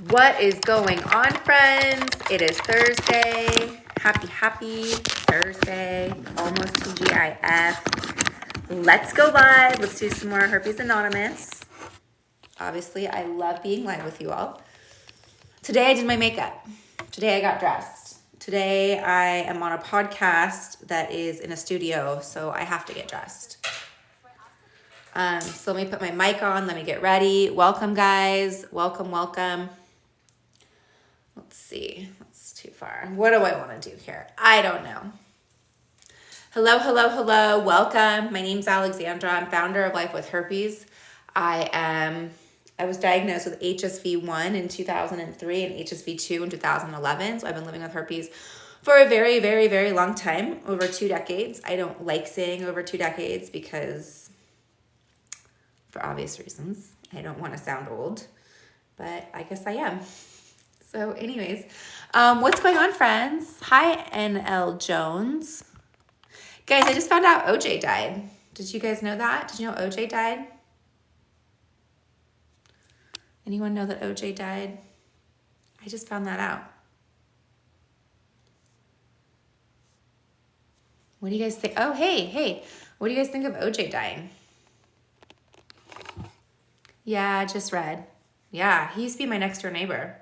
What is going on, friends? It is Thursday. Happy Thursday. Almost TGIF. Let's go live. Let's do some more Herpes Anonymous. Obviously, I love being live with you all. Today I did my makeup. Today I got dressed. Today I am on a podcast that is in a studio, so I have to get dressed. So let me put my mic on. Let me get ready. Welcome, guys. Welcome. Let's see. That's too far. What do I want to do here? I don't know. Hello. Welcome. My name's Alexandra. I'm founder of Life with Herpes. I was diagnosed with HSV1 in 2003 and HSV2 in 2011. So I've been living with herpes for a very, very, very long time, over 2 decades. I don't like saying over 2 decades because, for obvious reasons, I don't want to sound old, but I guess I am. So anyways, what's going on, friends? Hi, NL Jones. Guys, I just found out OJ died. Did you guys know that? Did you know OJ died? Anyone know that OJ died? I just found that out. What do you guys think? Oh, hey. What do you guys think of OJ dying? Yeah, I just read. Yeah, he used to be my next door neighbor.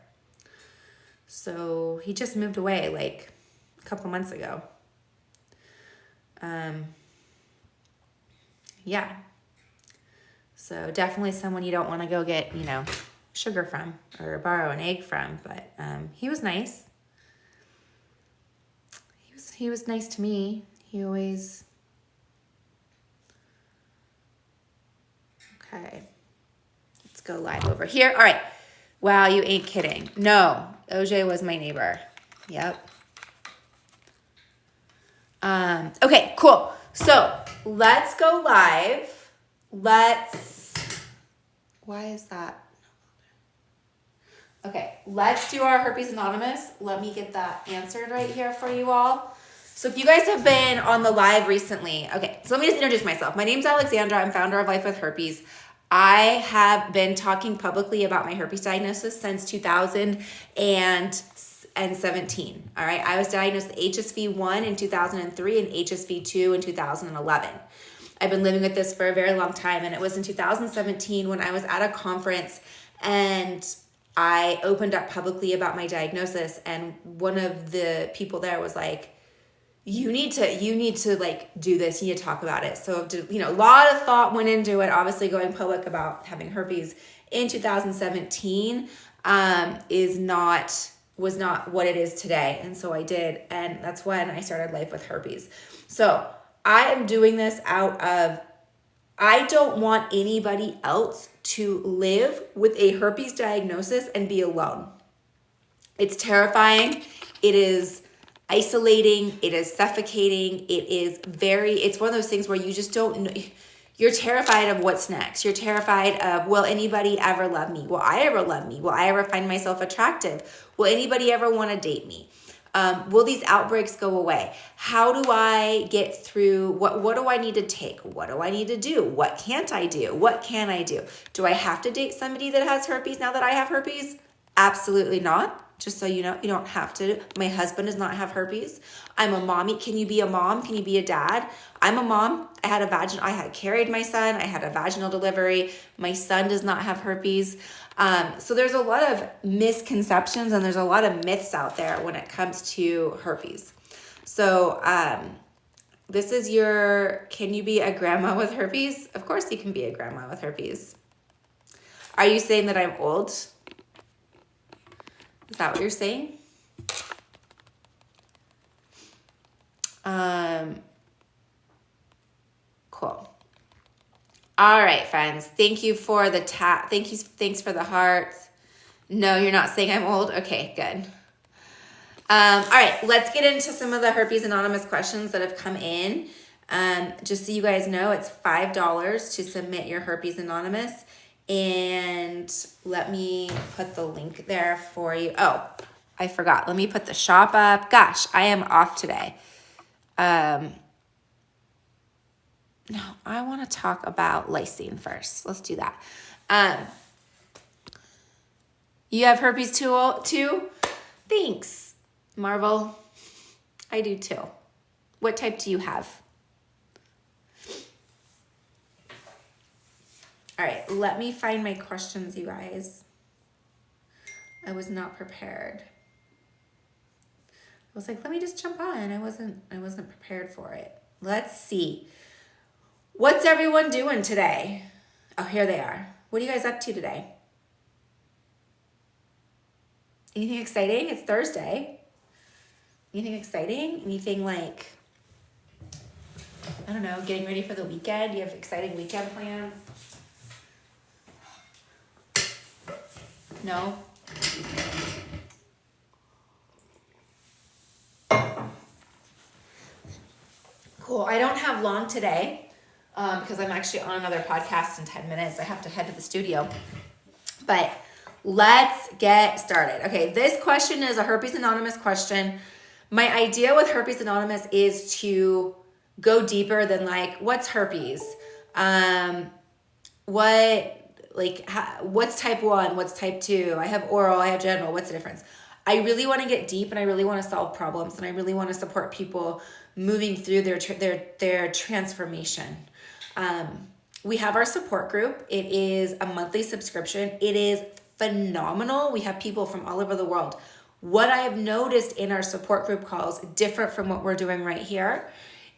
So he just moved away like a couple months ago. Yeah. So definitely someone you don't want to go get, sugar from or borrow an egg from. But he was nice. He was nice to me. He always... Okay. Let's go live over here. All right. Wow, you ain't kidding. No, OJ was my neighbor. Yep. Okay, cool. So let's go live. Why is that? Okay, let's do our Herpes Anonymous. Let me get that answered right here for you all. So if you guys have been on the live recently, okay, so let me just introduce myself. My name's Alexandra. I'm founder of Life with Herpes. I have been talking publicly about my herpes diagnosis since 2017. All right, I was diagnosed with HSV1 in 2003 and HSV2 in 2011. I've been living with this for a very long time, and it was in 2017 when I was at a conference and I opened up publicly about my diagnosis, and one of the people there was like, you need to like do this. You need to talk about it. So, a lot of thought went into it. Obviously, going public about having herpes in 2017 was not what it is today. And so I did, and that's when I started Life with Herpes. So I am doing this out of, I don't want anybody else to live with a herpes diagnosis and be alone. It's terrifying. It is isolating. It is suffocating. It's one of those things where you just don't know. You're terrified of what's next. You're terrified of, will anybody ever love me? Will I ever love me? Will I ever find myself attractive? Will anybody ever want to date me? Will these outbreaks go away? How do I get through? What do I need to take? What do I need to do? What can't I do? What can I do? Do I have to date somebody that has herpes now that I have herpes? Absolutely not. Just so you know, you don't have to. My husband does not have herpes. I'm a mommy. Can you be a mom? Can you be a dad? I'm a mom. I had carried my son. I had a vaginal delivery. My son does not have herpes. So there's a lot of misconceptions and there's a lot of myths out there when it comes to herpes. So this is can you be a grandma with herpes? Of course you can be a grandma with herpes. Are you saying that I'm old? Is that what you're saying? Cool. All right, friends. Thank you for the tap. Thanks for the hearts. No, you're not saying I'm old? Okay, good. All right, let's get into some of the Herpes Anonymous questions that have come in. Just so you guys know, it's $5 to submit your Herpes Anonymous. And let me put the link there for you. Oh, I forgot. Let me put the shop up. Gosh, I am off today. No, I want to talk about Lysine first. Let's do that. You have herpes too? Thanks, Marvel. I do too. What type do you have? All right, let me find my questions, you guys. I was not prepared. I was like, let me just jump on. I wasn't prepared for it. Let's see. What's everyone doing today? Oh, here they are. What are you guys up to today? Anything exciting? It's Thursday. Anything exciting? Anything like, I don't know, getting ready for the weekend? Do you have exciting weekend plans? No? Cool. I don't have long today because I'm actually on another podcast in 10 minutes. I have to head to the studio. But let's get started. Okay, this question is a Herpes Anonymous question. My idea with Herpes Anonymous is to go deeper than like, what's herpes? What's type 1? What's type 2? I have oral, I have genital. What's the difference? I really want to get deep and I really want to solve problems and I really want to support people moving through their transformation. We have our support group. It is a monthly subscription. It is phenomenal. We have people from all over the world. What I have noticed in our support group calls, different from what we're doing right here,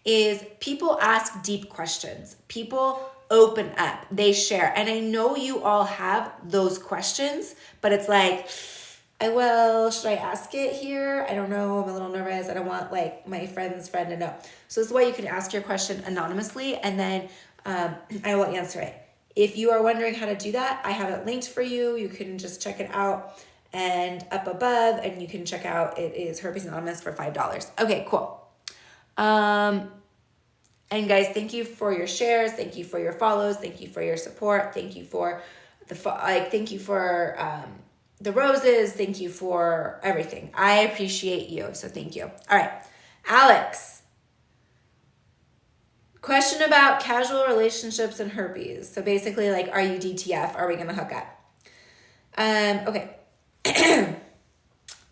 is people ask deep questions. People open up, they share. And I know you all have those questions, but it's like, should I ask it here? I don't know. I'm a little nervous. I don't want like my friend's friend to know. So this is why you can ask your question anonymously and then I will answer it. If you are wondering how to do that, I have it linked for you. You can just check it out and up above and you can check out, it is Herpes Anonymous for $5. Okay, cool. And guys, thank you for your shares. Thank you for your follows. Thank you for your support. Thank you for the roses. Thank you for everything. I appreciate you. So thank you. All right. Alex, question about casual relationships and herpes. So basically like, are you DTF? Are we going to hook up? Okay.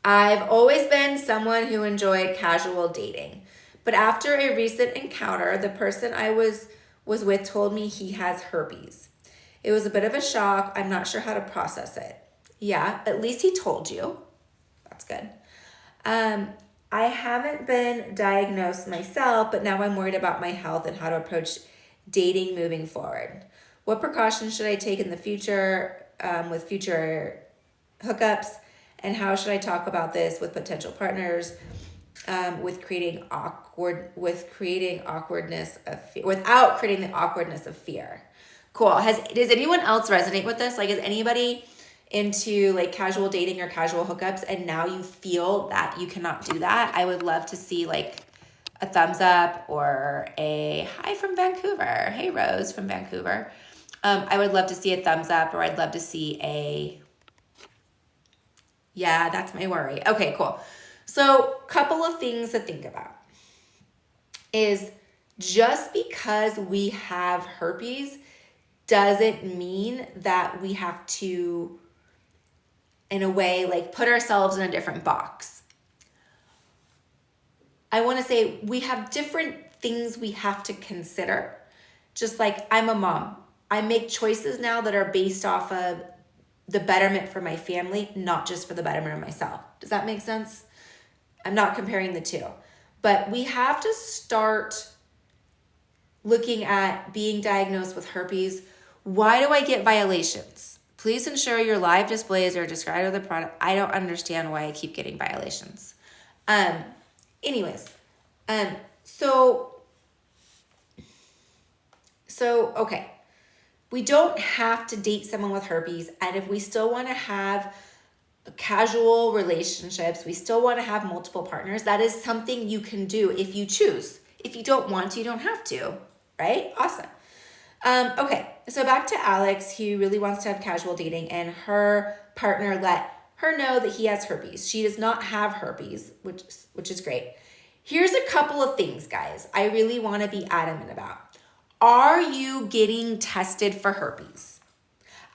I've always been someone who enjoyed casual dating, but after a recent encounter, the person I was with told me he has herpes. It was a bit of a shock. I'm not sure how to process it. Yeah, at least he told you. That's good. I haven't been diagnosed myself, but now I'm worried about my health and how to approach dating moving forward. What precautions should I take in the future with future hookups? And how should I talk about this with potential partners without creating the awkwardness of fear? Cool. Does anyone else resonate with this? Like, is anybody into like casual dating or casual hookups and now you feel that you cannot do that? I would love to see like a thumbs up or a hi from Vancouver. Hey, Rose from Vancouver. I would love to see a thumbs up or I'd love to see a, yeah, that's my worry. Okay, cool. So couple of things to think about is just because we have herpes doesn't mean that we have to, in a way, like put ourselves in a different box. I want to say we have different things we have to consider. Just like I'm a mom. I make choices now that are based off of the betterment for my family, not just for the betterment of myself. Does that make sense? I'm not comparing the two. But we have to start looking at being diagnosed with herpes. Why do I get violations? Please ensure your live displays are described with the product. I don't understand why I keep getting violations. Okay. We don't have to date someone with herpes. And if we still want to have casual relationships, we still want to have multiple partners, that is something you can do if you choose. If you don't want to, you don't have to, right? Awesome. Okay, so back to Alex, who really wants to have casual dating, and her partner let her know that he has herpes. She does not have herpes, which is great. Here's a couple of things, guys, I really want to be adamant about. Are you getting tested for herpes?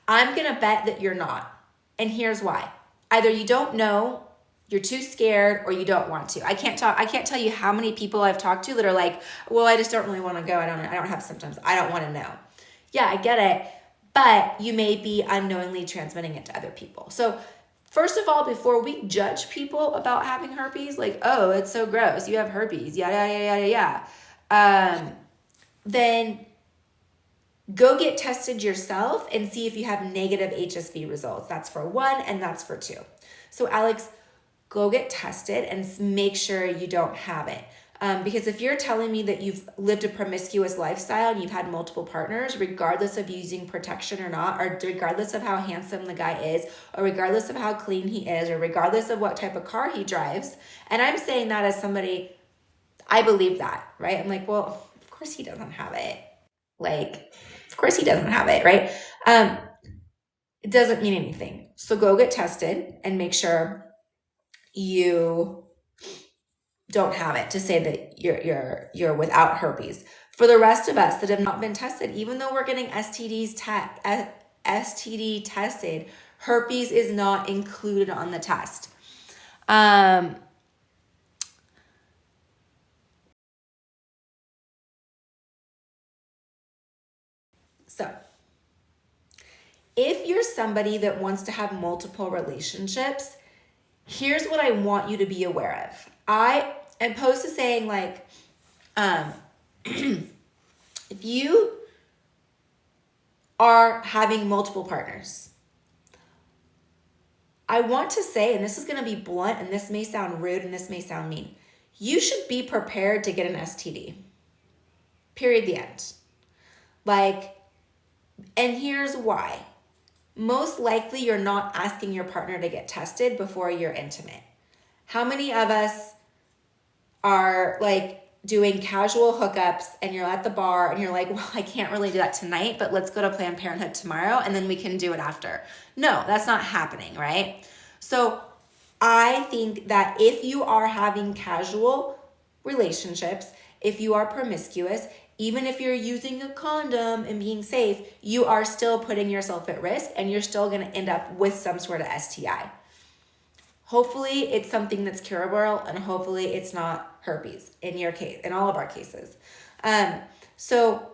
I'm going to bet that you're not. And here's why. either you don't know, you're too scared, or you don't want to. I can't tell you how many people I've talked to that are like, well, I just don't really want to go. I don't have symptoms. I don't want to know. Yeah, I get it. But you may be unknowingly transmitting it to other people. So first of all, before we judge people about having herpes, like, oh, it's so gross, you have herpes, yada. Then go get tested yourself and see if you have negative HSV results. That's for 1 and that's for 2. So Alex, go get tested and make sure you don't have it. Because if you're telling me that you've lived a promiscuous lifestyle and you've had multiple partners, regardless of using protection or not, or regardless of how handsome the guy is, or regardless of how clean he is, or regardless of what type of car he drives, and I'm saying that as somebody, I believe that, right? I'm like, well, of course he doesn't have it. Like, of course he doesn't have it, right? It doesn't mean anything. So go get tested and make sure you don't have it to say that you're without herpes. For the rest of us that have not been tested, even though we're getting STD tested, herpes is not included on the test. So if you're somebody that wants to have multiple relationships, here's what I want you to be aware of. I am opposed to saying like, if you are having multiple partners, I want to say, and this is going to be blunt, and this may sound rude, and this may sound mean, you should be prepared to get an STD. Period, the end. Like, and here's why. Most likely you're not asking your partner to get tested before you're intimate. How many of us are like doing casual hookups and you're at the bar and you're like, well, I can't really do that tonight, but let's go to Planned Parenthood tomorrow and then we can do it after. No, that's not happening, right? So I think that if you are having casual relationships, if you are promiscuous, even if you're using a condom and being safe, you are still putting yourself at risk and you're still going to end up with some sort of STI. Hopefully it's something that's curable and hopefully it's not herpes in your case, in all of our cases. So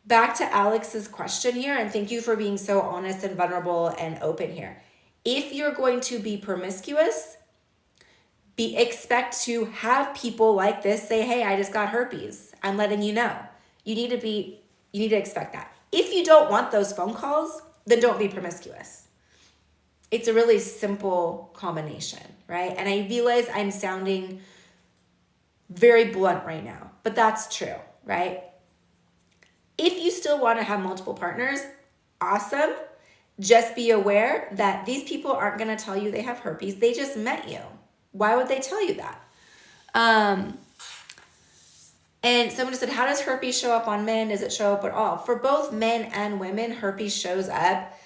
back to Alex's question here, and thank you for being so honest and vulnerable and open here. If you're going to be promiscuous, expect to have people like this say, hey, I just got herpes. I'm letting you know. You need to expect that. If you don't want those phone calls, then don't be promiscuous. It's a really simple combination, right? And I realize I'm sounding very blunt right now, but that's true, right? If you still want to have multiple partners, awesome. Just be aware that these people aren't going to tell you they have herpes. They just met you. Why would they tell you that? And someone just said, how does herpes show up on men? Does it show up at all? For both men and women, herpes shows up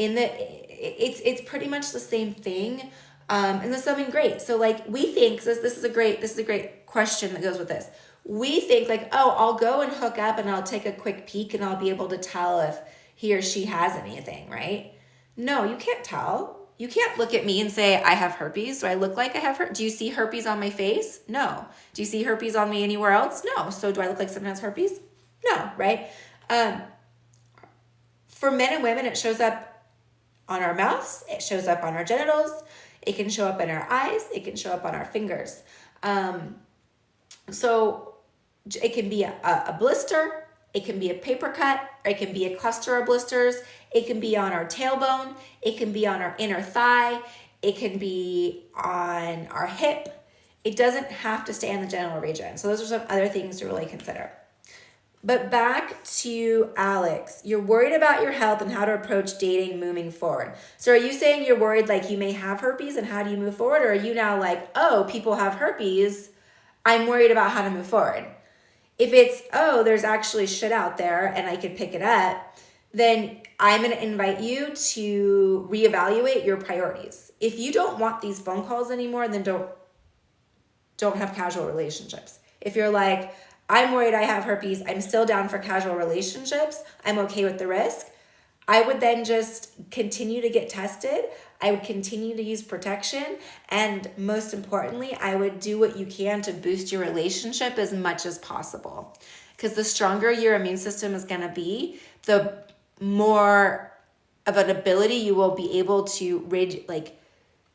it's pretty much the same thing. And there's something great. So like we think, this is a great question that goes with this. We think like, oh, I'll go and hook up and I'll take a quick peek and I'll be able to tell if he or she has anything, right? No, you can't tell. You can't look at me and say, I have herpes. Do I look like I have herpes? Do you see herpes on my face? No. Do you see herpes on me anywhere else? No. So do I look like someone has herpes? No, right? For men and women, it shows up on our mouths. It shows up on our genitals. It can show up in our eyes. It can show up on our fingers. So it can be a blister. It can be a paper cut. Or it can be a cluster of blisters. It can be on our tailbone. It can be on our inner thigh. It can be on our hip. It doesn't have to stay in the genital region. So those are some other things to really consider. But back to Alex, you're worried about your health and how to approach dating moving forward. So are you saying you're worried like you may have herpes and how do you move forward? Or are you now like, oh, people have herpes, I'm worried about how to move forward? If it's, oh, there's actually shit out there and I could pick it up, then I'm going to invite you to reevaluate your priorities. If you don't want these phone calls anymore, then don't have casual relationships. If you're like, I'm worried I have herpes, I'm still down for casual relationships, I'm okay with the risk, I would then just continue to get tested. I would continue to use protection. And most importantly, I would do what you can to boost your relationship as much as possible. Because the stronger your immune system is going to be, the more of an ability you will be able to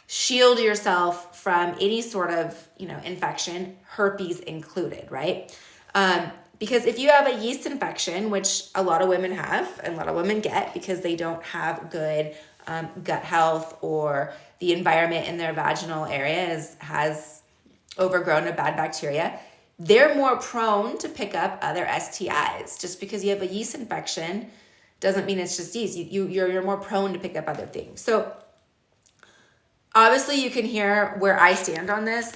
shield yourself from any sort of, infection, herpes included, right? Because if you have a yeast infection, which a lot of women have and a lot of women get because they don't have good gut health, or the environment in their vaginal area has overgrown with bad bacteria, they're more prone to pick up other STIs. Just because you have a yeast infection doesn't mean it's just yeast. You're more prone to pick up other things. So obviously you can hear where I stand on this.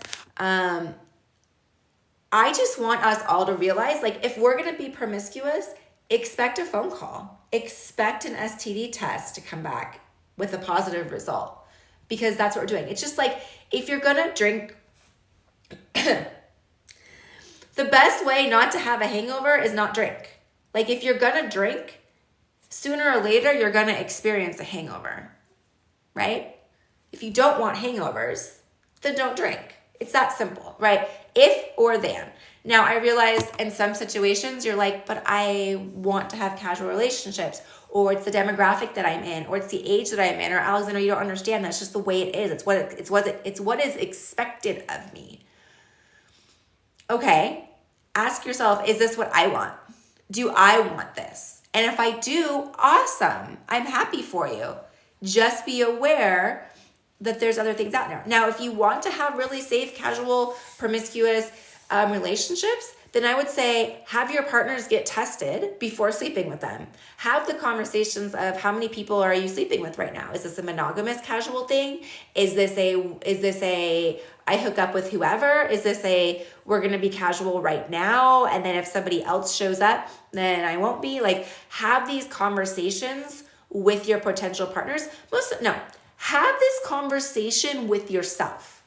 I just want us all to realize, if we're going to be promiscuous, expect a phone call. Expect an STD test to come back with a positive result, because that's what we're doing. It's just if you're going to drink, the best way not to have a hangover is not drink. If you're going to drink, sooner or later, you're going to experience a hangover, right? If you don't want hangovers, then don't drink. It's that simple, right? If or then. Now, I realize in some situations you're like, but I want to have casual relationships, or it's the demographic that I'm in, or it's the age that I'm in, or Alexandra, you don't understand. That's just the way it is. It's what is expected of me. Okay, ask yourself, is this what I want? Do I want this? And if I do, awesome. I'm happy for you. Just be aware that there's other things out there. Now, if you want to have really safe, casual, promiscuous relationships, then I would say have your partners get tested before sleeping with them. Have the conversations of how many people are you sleeping with right now? Is this a monogamous casual thing? Is this a I hook up with whoever? Is this a we're going to be casual right now, and then if somebody else shows up, then I won't be? Have these conversations with your potential partners. Have this conversation with yourself.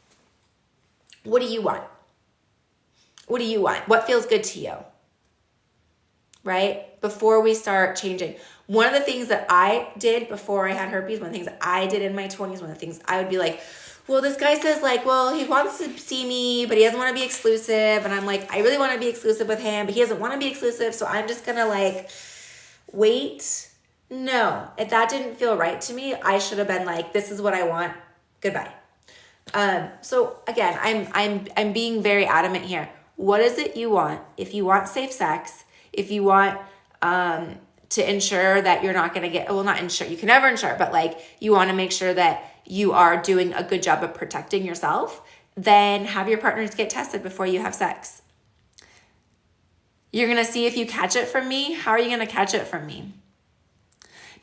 What do you want? What do you want? What feels good to you? Right? Before we start changing. One of the things that I did before I had herpes, one of the things that I did in my 20s, one of the things I would be like, well, this guy says he wants to see me, but he doesn't want to be exclusive. And I'm like, I really want to be exclusive with him, but he doesn't want to be exclusive. So I'm just going to wait. No, if that didn't feel right to me, I should have been like, this is what I want. Goodbye. So again, I'm being very adamant here. What is it you want? If you want safe sex, if you want to ensure that you're not going to get, not ensure, you can never ensure, but you want to make sure that you are doing a good job of protecting yourself, then have your partners get tested before you have sex. You're going to see if you catch it from me. How are you going to catch it from me?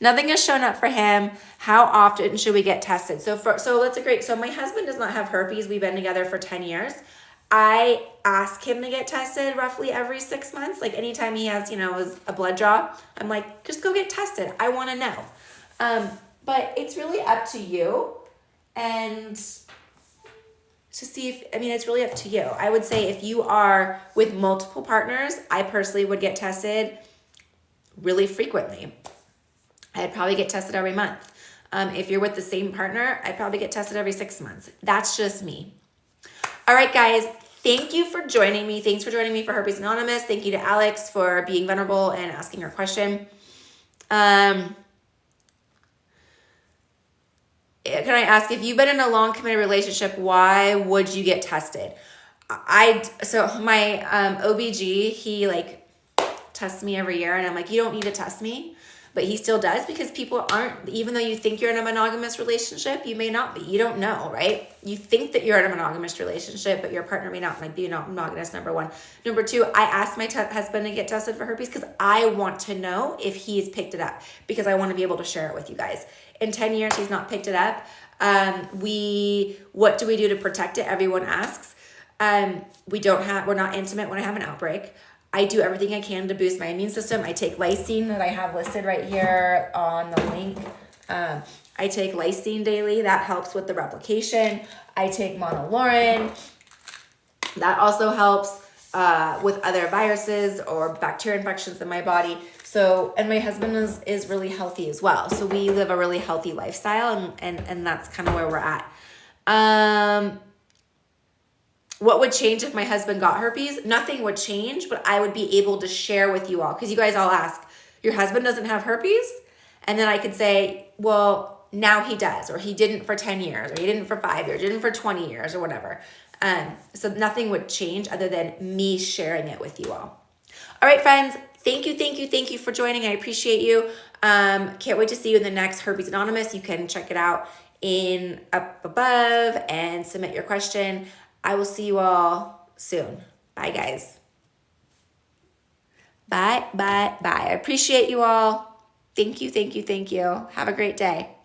Nothing has shown up for him. How often should we get tested? So that's a great, so my husband does not have herpes. We've been together for 10 years. I ask him to get tested roughly every 6 months. Anytime he has, a blood draw, I'm like, just go get tested. I want to know. But it's really up to you, and to see if, it's really up to you. I would say if you are with multiple partners, I personally would get tested really frequently. I'd probably get tested every month. If you're with the same partner, I'd probably get tested every 6 months. That's just me. All right, guys, thank you for joining me. Thanks for joining me for Herpes Anonymous. Thank you to Alex for being vulnerable and asking her question. Can I ask, if you've been in a long committed relationship, why would you get tested? So my OBG, he tests me every year, and I'm like, you don't need to test me. But he still does, because people aren't, even though you think you're in a monogamous relationship, you may not be. You don't know, right? You think that you're in a monogamous relationship, but your partner may not be monogamous, number one. Number two, I asked my husband to get tested for herpes because I want to know if he's picked it up, because I want to be able to share it with you guys. In 10 years, he's not picked it up. What do we do to protect it? Everyone asks. We're not intimate when I have an outbreak. I do everything I can to boost my immune system. I take Lysine that I have listed right here on the link. I take Lysine daily. That helps with the replication. I take Monolaurin. That also helps with other viruses or bacteria infections in my body. So, and my husband is really healthy as well. So we live a really healthy lifestyle, and that's kind of where we're at. What would change if my husband got herpes? Nothing would change, but I would be able to share with you all, because you guys all ask, your husband doesn't have herpes? And then I could say, well, now he does, or he didn't for 10 years, or he didn't for 5 years, didn't for 20 years, or whatever. So nothing would change other than me sharing it with you all. All right, friends, thank you for joining. I appreciate you. Can't wait to see you in the next Herpes Anonymous. You can check it out up above and submit your question. I will see you all soon. Bye, guys. Bye. I appreciate you all. Thank you. Have a great day.